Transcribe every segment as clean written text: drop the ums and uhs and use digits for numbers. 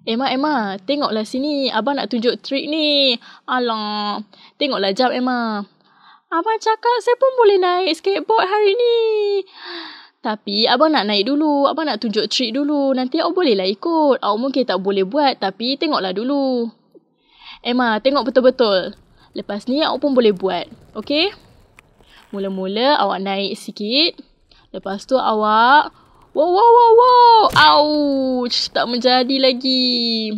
Emma, tengoklah sini. Abang nak tunjuk trik ni. Alah, tengoklah jap Emma. Abang cakap saya pun boleh naik skateboard hari ni. Tapi abang nak naik dulu. Abang nak tunjuk trik dulu. Nanti awak bolehlah ikut. Awak mungkin tak boleh buat, tapi tengoklah dulu. Emma, tengok betul-betul. Lepas ni awak pun boleh buat. Okey? Mula-mula awak naik sikit. Lepas tu awak... Wow. Ouch. Tak menjadi lagi.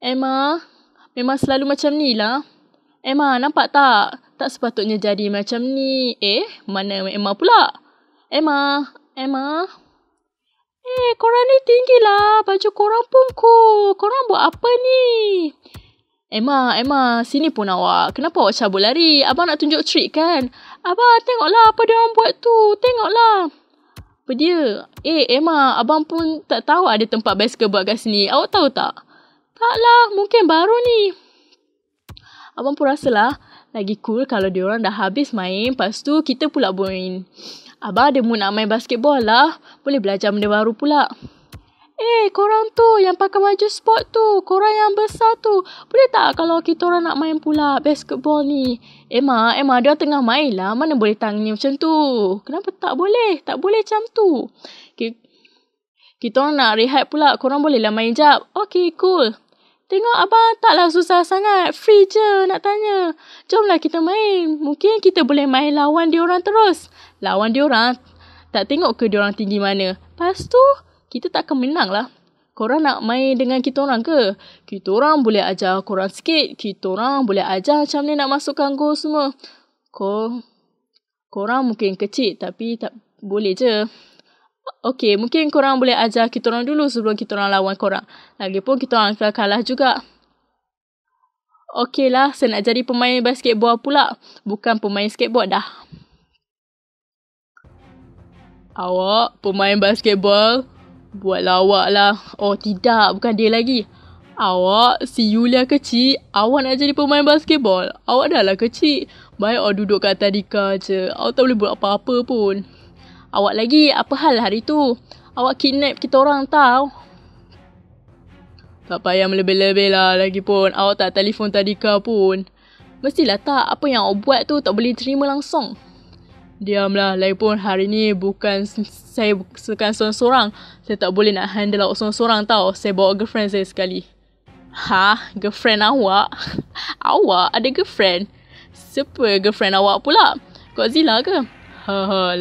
Emma, memang selalu macam ni lah. Emma, nampak tak? Tak sepatutnya jadi macam ni. Mana Emma pula? Emma. Korang ni tinggi lah. Baju korang pun cool. Korang buat apa ni? Emma, sini pun awak. Kenapa awak cabut lari? Abang nak tunjuk trik kan? Abang, tengoklah apa dia orang buat tu. Tengoklah. Apa dia? Emma, abang pun tak tahu ada tempat basketball kat sini. Awak tahu tak? Taklah, mungkin baru ni. Abang pun rasalah lagi cool kalau diorang dah habis main, lepas tu kita pula main. Abang ada mood nak main basketball lah. Boleh belajar benda baru pula. Korang tu yang pakai baju sport tu, korang yang besar tu, boleh tak kalau kita orang nak main pula basketball ni? Emma, dia tengah main lah. Mana boleh tanya macam tu? Kenapa tak boleh? Tak boleh macam tu. Kita orang nak rehat pula. Korang bolehlah main jap. Okay, cool. Tengok abang taklah susah sangat. Free je nak tanya. Jomlah kita main. Mungkin kita boleh main lawan diorang terus. Lawan diorang, tak tengok ke diorang tinggi mana. Lepas tu, kita takkan menang lah. Korang nak main dengan kita orang ke? Kita orang boleh ajar korang sikit. Kita orang boleh ajar macam ni nak masukkan gol semua. Korang mungkin kecil tapi tak boleh je. Okey, mungkin korang boleh ajar kita orang dulu sebelum kita orang lawan korang. Lagipun kita orang akan kalah juga. Okeylah, saya nak jadi pemain basketball pula. Bukan pemain skateboard dah. Awak pemain basketball? Buatlah awak lah. Oh tidak, bukan dia lagi. Awak si Julia kecil. Awak nak jadi pemain basketball? Awak dah lah kecil. Baik awak duduk kat tadika je. Awak tak boleh buat apa-apa pun. Awak lagi, apa hal hari tu? Awak kidnap kita orang tau. Tak payah melebih-lebih lah. Lagipun awak tak telefon tadika pun. Mestilah tak, apa yang awak buat tu tak boleh terima langsung. Diamlah, lagipun hari ni bukan saya sekan seorang-seorang. Saya tak boleh nak handle awak seorang-seorang tau. Saya bawa girlfriend saya sekali. Girlfriend awak? Awak ada girlfriend? Siapa girlfriend awak pula? Godzilla ke?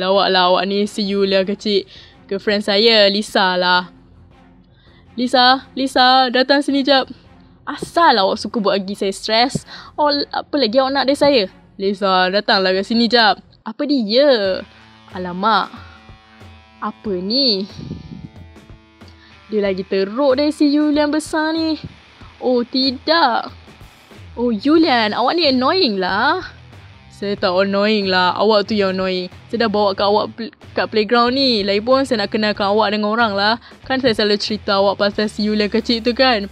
Lawak lah awak ni si Julia kecil. Girlfriend saya, Lisa lah. Lisa, datang sini jap. Asal awak suka buat lagi saya stres. Apa lagi awak nak dari saya? Lisa, datanglah kat sini jap. Apa dia? Alamak. Apa ni? Dia lagi teruk dari si Julian besar ni. Oh, tidak. Oh, Julian, awak ni annoying lah. Saya tak annoying lah. Awak tu yang annoying. Saya dah bawa kat awak kat playground ni. Lagipun saya nak kenalkan awak dengan orang lah. Kan saya selalu cerita awak pasal si Julian kecil tu kan.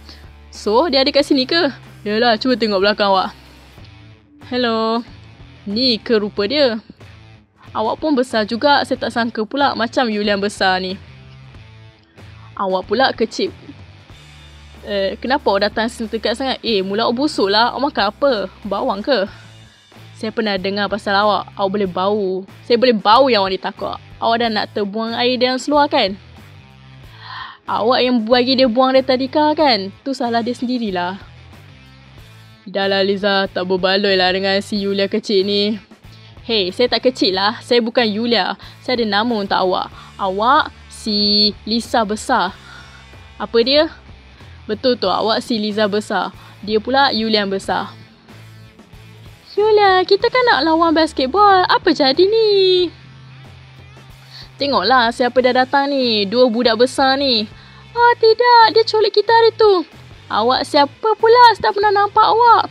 So, dia ada kat sini ke? Yalah, cuba tengok belakang awak. Hello. Ni ke rupa dia? Awak pun besar juga. Saya tak sangka pula macam Julian besar ni. Awak pula kecil. Kenapa awak datang sini dekat sangat? Mula awak busuk lah. Awak makan apa? Bawang ke? Saya pernah dengar pasal awak. Awak boleh bau. Saya boleh bau yang awak ni takut. Awak dah nak terbuang air dalam seluar kan? Awak yang bagi dia buang dari tadika kan? Tu salah dia sendirilah. Dah lah Liza. Tak berbaloi lah dengan si Julia kecil ni. Hey, saya tak kecil lah. Saya bukan Julia. Saya ada nama untuk awak. Awak si Lisa besar. Apa dia? Betul tu, awak si Lisa besar. Dia pula Julian besar. Julia, kita kan nak lawan basketball. Apa jadi ni? Tengoklah siapa dah datang ni. 2 budak besar ni. Tidak. Dia culik kita hari tu. Awak siapa pula? Saya tak pernah nampak awak.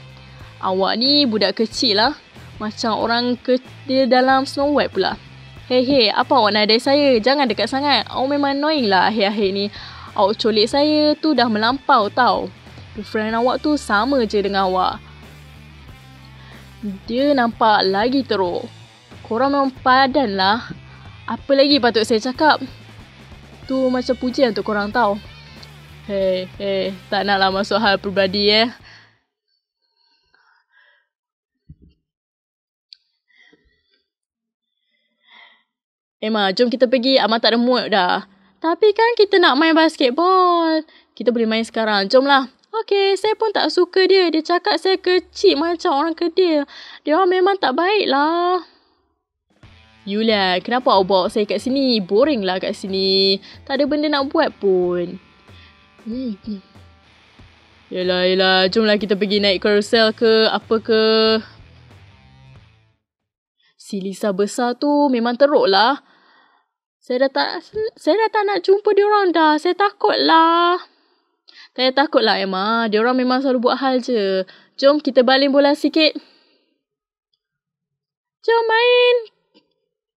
Awak ni budak kecil lah. Macam orang dia dalam Snow White pula. Hey, apa awak nak dari saya? Jangan dekat sangat. Awak memang annoying lah akhir-akhir ni. Awak culik saya tu dah melampau tau. Girlfriend awak tu sama je dengan awak. Dia nampak lagi teruk. Korang memang padan lah. Apa lagi patut saya cakap? Tu macam pujian untuk korang tau. Tak naklah masuk hal peribadi Emma, jom kita pergi. Amang tak ada mood dah. Tapi kan kita nak main basketball. Kita boleh main sekarang. Jomlah. Okay, saya pun tak suka dia. Dia cakap saya kecil macam orang kedil. Dia orang memang tak baik lah. Julian, kenapa awak bawa saya kat sini? Boring lah kat sini. Tak ada benda nak buat pun. Yelah. Jomlah kita pergi naik carousel ke apa ke. Si Lisa besar tu memang teruk lah. Saya dah tak nak jumpa diorang dah. Saya takut lah. Tak payah takut lah Emma. Diorang memang selalu buat hal je. Jom kita baling bola sikit. Jom main.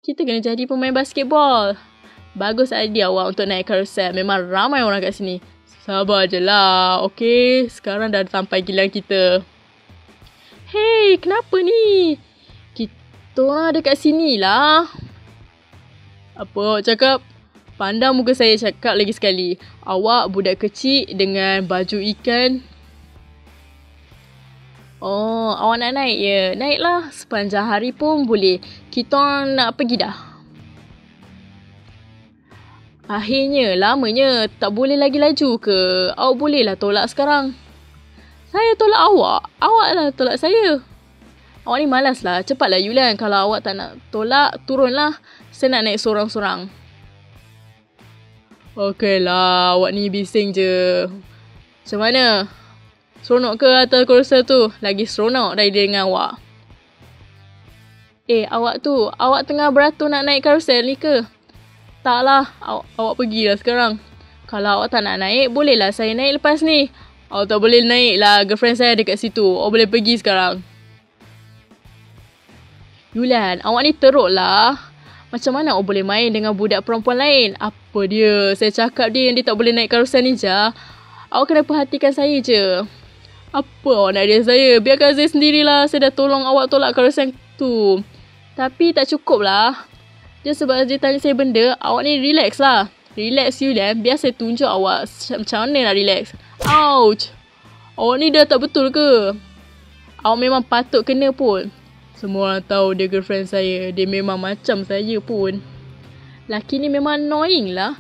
Kita kena jadi pemain basketball. Bagus idea awak untuk naik carousel. Memang ramai orang kat sini. Sabar je lah. Okay, sekarang dah sampai giliran kita. Hey, kenapa ni? Kita orang ada kat sini lah. Apa awak cakap? Pandang muka saya cakap lagi sekali. Awak budak kecil dengan baju ikan. Oh, awak nak naik ya? Naiklah. Sepanjang hari pun boleh. Kita orang nak pergi dah. Akhirnya, lamanya. Tak boleh lagi laju ke? Awak bolehlah tolak sekarang. Saya tolak awak. Awak lah tolak saya. Awak ni malas lah. Cepatlah Julian. Kalau awak tak nak tolak, turunlah. Saya nak naik sorang-sorang. Okey lah. Awak ni bising je. Macam mana? Seronok ke atas carousel tu? Lagi seronok dari dia dengan awak. Awak tu. Awak tengah beratur nak naik carousel ni ke? Taklah. Awak pergilah sekarang. Kalau awak tak nak naik, bolehlah saya naik lepas ni. Awak tak boleh naik lah. Girlfriend saya dekat situ. Awak boleh pergi sekarang. Julian, awak ni teruk lah. Macam mana awak boleh main dengan budak perempuan lain? Apa dia? Saya cakap dia yang dia tak boleh naik carousel ni je. Awak kena perhatikan saya je. Apa awak nak dia saya? Biarkan saya sendirilah. Saya dah tolong awak tolak carousel tu. Tapi tak cukup lah. Dia sebab dia tanya saya benda, awak ni relax lah. Relax Julian. Biar saya tunjuk awak macam mana nak relax. Ouch. Awak ni dah tak betul ke? Awak memang patut kena pun. Semua orang tahu dia girlfriend saya. Dia memang macam saya pun. Laki ni memang annoying lah.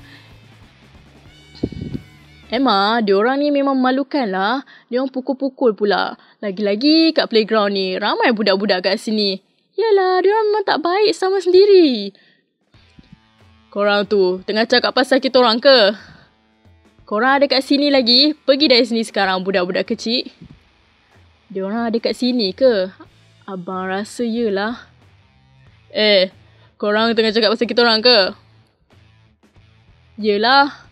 Emma, diorang ni memang memalukan lah. Diorang pukul-pukul pula. Lagi-lagi kat playground ni. Ramai budak-budak kat sini. Yalah, diorang memang tak baik sama sendiri. Korang tu, tengah cakap pasal kita orang ke? Korang ada kat sini lagi? Pergi dari sini sekarang budak-budak kecil. Diorang ada kat sini ke? Abang rasa yelah. Korang tengah cakap pasal kita orang ke? Yelah.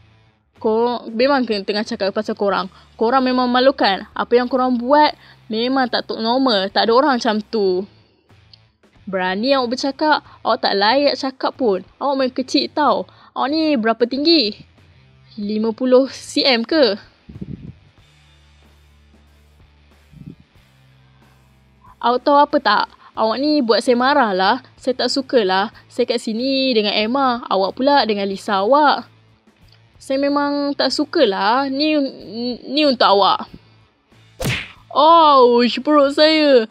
Korang memang tengah cakap pasal korang. Korang memang malukan. Apa yang korang buat memang tak normal. Tak ada orang macam tu. Berani awak bercakap. Awak tak layak cakap pun. Awak main kecil tau. Awak ni berapa tinggi? 50 cm ke? Awak tahu apa tak? Awak ni buat saya marah lah. Saya tak suka lah. Saya kat sini dengan Emma. Awak pula dengan Lisa awak. Saya memang tak suka lah. Ni untuk awak. Ouch, perut saya.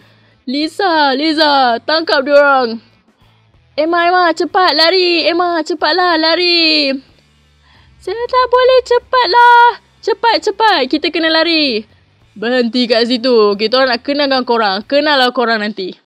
Lisa, tangkap diorang. Emma, cepat lari. Emma, cepatlah lari. Saya tak boleh cepatlah. Cepat. Kita kena lari. Berhenti kat situ. Kita orang nak kenalkan korang. Kenal lah korang nanti.